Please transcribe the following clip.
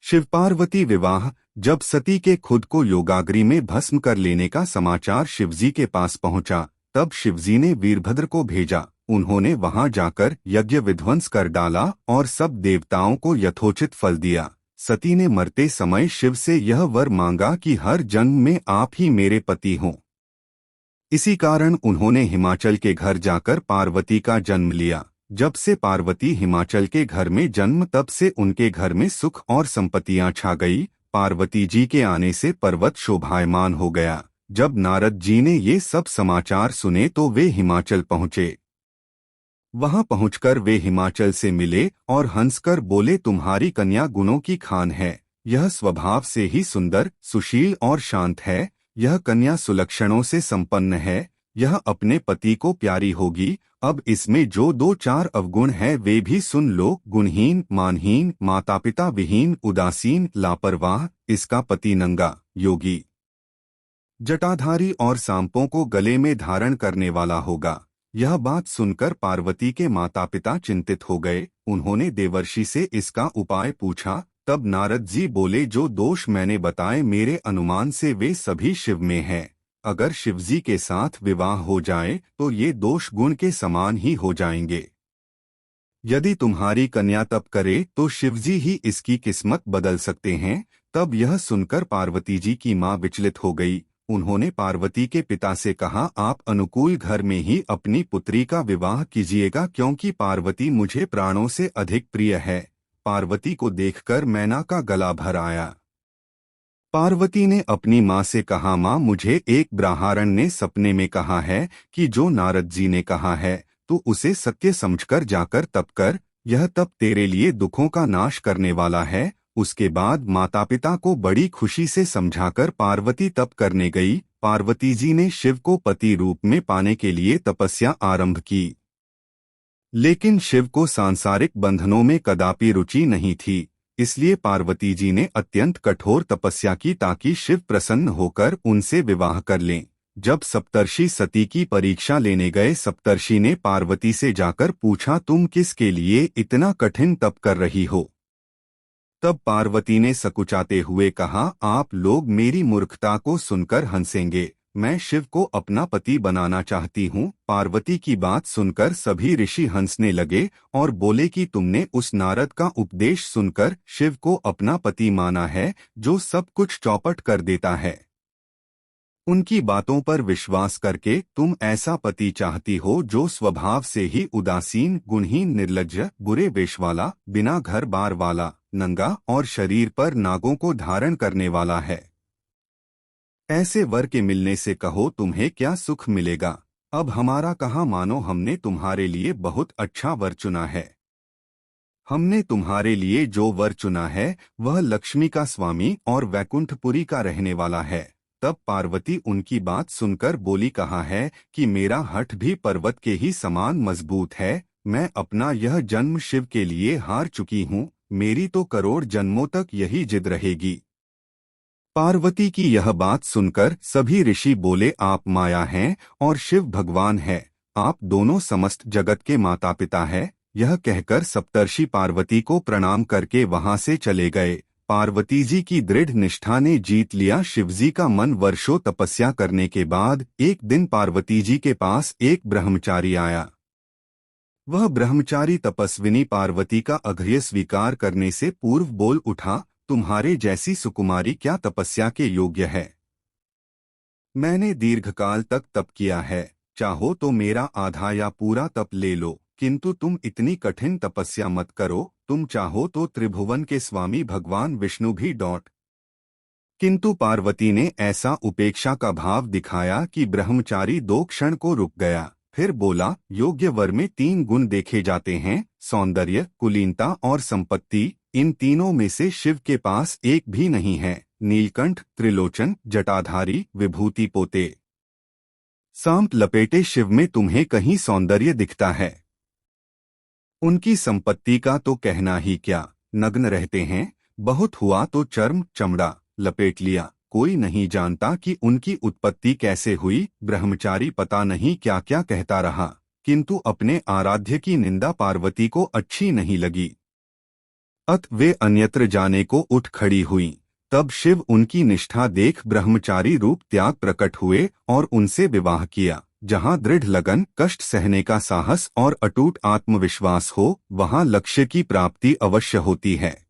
शिव पार्वती विवाह। जब सती के खुद को योगाग्नि में भस्म कर लेने का समाचार शिवजी के पास पहुंचा, तब शिवजी ने वीरभद्र को भेजा। उन्होंने वहां जाकर यज्ञ विध्वंस कर डाला और सब देवताओं को यथोचित फल दिया। सती ने मरते समय शिव से यह वर मांगा कि हर जन्म में आप ही मेरे पति हों। इसी कारण उन्होंने हिमाचल के घर जाकर पार्वती का जन्म लिया। जब से पार्वती हिमाचल के घर में जन्म, तब से उनके घर में सुख और संपत्तियां छा गई। पार्वती जी के आने से पर्वत शोभायमान हो गया। जब नारद जी ने ये सब समाचार सुने तो वे हिमाचल पहुंचे। वहां पहुंचकर वे हिमाचल से मिले और हंसकर बोले, तुम्हारी कन्या गुणों की खान है। यह स्वभाव से ही सुंदर, सुशील और शांत है। यह कन्या सुलक्षणों से संपन्न है। यह अपने पति को प्यारी होगी। अब इसमें जो दो चार अवगुण है वे भी सुन लो। गुणहीन, मानहीन, माता पिता विहीन, उदासीन, लापरवाह। इसका पति नंगा, योगी, जटाधारी और सांपों को गले में धारण करने वाला होगा। यह बात सुनकर पार्वती के माता पिता चिंतित हो गए। उन्होंने देवर्षि से इसका उपाय पूछा। तब नारद जी बोले, जो दोष मैंने बताए मेरे अनुमान से वे सभी शिव में हैं। अगर शिवजी के साथ विवाह हो जाए तो ये दोष गुण के समान ही हो जाएंगे। यदि तुम्हारी कन्या तप करे तो शिवजी ही इसकी किस्मत बदल सकते हैं। तब यह सुनकर पार्वती जी की मां विचलित हो गई। उन्होंने पार्वती के पिता से कहा, आप अनुकूल घर में ही अपनी पुत्री का विवाह कीजिएगा, क्योंकि पार्वती मुझे प्राणों से अधिक प्रिय है। पार्वती को देखकर मैना का गला भर आया। पार्वती ने अपनी मां से कहा, मां, मुझे एक ब्राह्मण ने सपने में कहा है कि जो नारद जी ने कहा है तो उसे सत्य समझकर जाकर तप कर। यह तप तेरे लिए दुखों का नाश करने वाला है। उसके बाद माता पिता को बड़ी खुशी से समझाकर पार्वती तप करने गई। पार्वती जी ने शिव को पति रूप में पाने के लिए तपस्या आरंभ की, लेकिन शिव को सांसारिक बंधनों में कदापि रुचि नहीं थी। इसलिए पार्वती जी ने अत्यंत कठोर तपस्या की ताकि शिव प्रसन्न होकर उनसे विवाह कर लें। जब सप्तर्षि सती की परीक्षा लेने गए, सप्तर्षि ने पार्वती से जाकर पूछा, तुम किसके लिए इतना कठिन तप कर रही हो? तब पार्वती ने सकुचाते हुए कहा, आप लोग मेरी मूर्खता को सुनकर हंसेंगे। मैं शिव को अपना पति बनाना चाहती हूँ। पार्वती की बात सुनकर सभी ऋषि हंसने लगे और बोले कि तुमने उस नारद का उपदेश सुनकर शिव को अपना पति माना है, जो सब कुछ चौपट कर देता है। उनकी बातों पर विश्वास करके तुम ऐसा पति चाहती हो जो स्वभाव से ही उदासीन, गुणहीन, निर्लज्ज, बुरे वेश वाला, बिना घर बार वाला, नंगा और शरीर पर नागों को धारण करने वाला है। ऐसे वर के मिलने से कहो तुम्हें क्या सुख मिलेगा। अब हमारा कहा मानो, हमने तुम्हारे लिए बहुत अच्छा वर चुना है। हमने तुम्हारे लिए जो वर चुना है वह लक्ष्मी का स्वामी और वैकुंठपुरी का रहने वाला है। तब पार्वती उनकी बात सुनकर बोली, कहा है कि मेरा हठ भी पर्वत के ही समान मजबूत है। मैं अपना यह जन्म शिव के लिए हार चुकी हूँ। मेरी तो करोड़ जन्मों तक यही जिद रहेगी। पार्वती की यह बात सुनकर सभी ऋषि बोले, आप माया हैं और शिव भगवान है। आप दोनों समस्त जगत के माता पिता है। यह कहकर सप्तर्षि पार्वती को प्रणाम करके वहां से चले गए। पार्वती जी की दृढ़ निष्ठा ने जीत लिया शिवजी का मन। वर्षों तपस्या करने के बाद एक दिन पार्वती जी के पास एक ब्रह्मचारी आया। वह ब्रह्मचारी तपस्विनी पार्वती का अर्घ्य स्वीकार करने से पूर्व बोल उठा, तुम्हारे जैसी सुकुमारी क्या तपस्या के योग्य है? मैंने दीर्घकाल तक तप किया है। चाहो तो मेरा आधा या पूरा तप ले लो, किंतु तुम इतनी कठिन तपस्या मत करो। तुम चाहो तो त्रिभुवन के स्वामी भगवान विष्णु भी किंतु पार्वती ने ऐसा उपेक्षा का भाव दिखाया कि ब्रह्मचारी 2 क्षण को रुक गया। फिर बोला, योग्य वर में 3 गुण देखे जाते हैं, सौंदर्य, कुलीनता और संपत्ति। इन तीनों में से शिव के पास एक भी नहीं है। नीलकंठ, त्रिलोचन, जटाधारी, विभूति पोते, सांप लपेटे शिव में तुम्हें कहीं सौंदर्य दिखता है? उनकी संपत्ति का तो कहना ही क्या। नग्न रहते हैं, बहुत हुआ तो चर्म चमड़ा लपेट लिया। कोई नहीं जानता कि उनकी उत्पत्ति कैसे हुई। ब्रह्मचारी पता नहीं क्या क्या कहता रहा, किंतु अपने आराध्य की निंदा पार्वती को अच्छी नहीं लगी। अत वे अन्यत्र जाने को उठ खड़ी हुईं। तब शिव उनकी निष्ठा देख ब्रह्मचारी रूप त्याग प्रकट हुए और उनसे विवाह किया। जहाँ दृढ़ लगन, कष्ट सहने का साहस और अटूट आत्मविश्वास हो, वहाँ लक्ष्य की प्राप्ति अवश्य होती है।